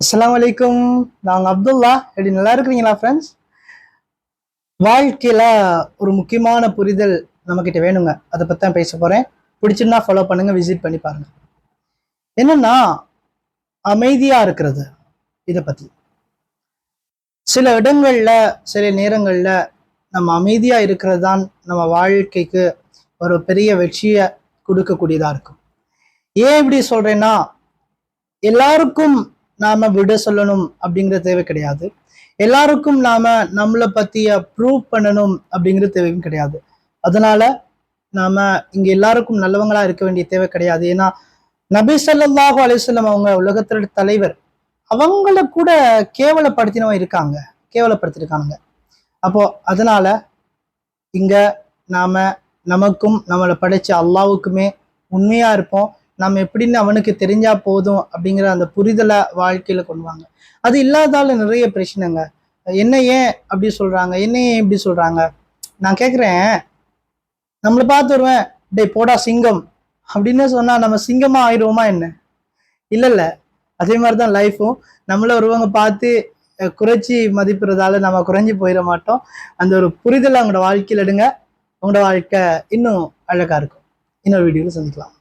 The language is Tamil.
அஸ்ஸலாமு அலைக்கும். நாங்கள் அப்துல்லா. எப்படி நல்லா இருக்கிறீங்களா ஃப்ரெண்ட்ஸ்? வாழ்க்கையில ஒரு முக்கியமான புரிதல் நம்மக்கிட்ட வேணுங்க. அதை பற்றி தான் பேச போகிறேன். பிடிச்சிருந்தா ஃபாலோ பண்ணுங்க, விசிட் பண்ணி பாருங்க. என்னன்னா, அமைதியா இருக்கிறது. இதை பத்தி சில இடங்கள்ல, சில நேரங்கள்ல நம்ம அமைதியா இருக்கிறது தான் நம்ம வாழ்க்கைக்கு ஒரு பெரிய வெற்றியை கொடுக்கக்கூடியதா இருக்கும். ஏன் இப்படி சொல்றேன்னா, எல்லாருக்கும் நாம விட சொல்லணும் அப்படிங்கிற தேவை கிடையாது. எல்லாருக்கும் நாம நம்மளை பத்திய ப்ரூவ் பண்ணணும் அப்படிங்கிற தேவையும் கிடையாது. அதனால நாம இங்க எல்லாருக்கும் நல்லவங்களா இருக்க வேண்டிய தேவை கிடையாது. ஏன்னா நபி ஸல்லல்லாஹு அலைஹி வஸல்லம் அவங்க உலகத்தோட தலைவர். அவங்கள கூட கேவலப்படுத்தினவங்க இருக்காங்க, கேவலப்படுத்திருக்காங்க. அப்போ அதனால இங்க நாம நமக்கும் நம்மளை படைச்ச அல்லாவுக்குமே உண்மையா இருப்போம். நம்ம எப்படின்னு அவனுக்கு தெரிஞ்சா போதும் அப்படிங்கிற அந்த புரிதலை வாழ்க்கையில கொண்டு வாங்க. அது இல்லாதால நிறைய பிரச்சனைங்க. என்ன ஏன் அப்படி சொல்றாங்க, என்ன ஏன் இப்படி சொல்றாங்க? நான் கேட்குறேன், நம்மளை பார்த்து வருவேன், டே போடா சிங்கம் அப்படின்னு சொன்னா நம்ம சிங்கமா ஆயிடுவோமா என்ன? இல்ல இல்ல. அதே மாதிரிதான் லைஃபும். நம்மள ஒருவங்க பார்த்து குறைச்சி மதிப்பிடுறதால நம்ம குறைஞ்சி போயிட மாட்டோம். அந்த ஒரு புரிதலை அவங்களோட வாழ்க்கையில எடுங்க. உங்களோட வாழ்க்கை இன்னும் அழகா இருக்கும். இன்னொரு வீடியோவில் சந்திக்கலாம்.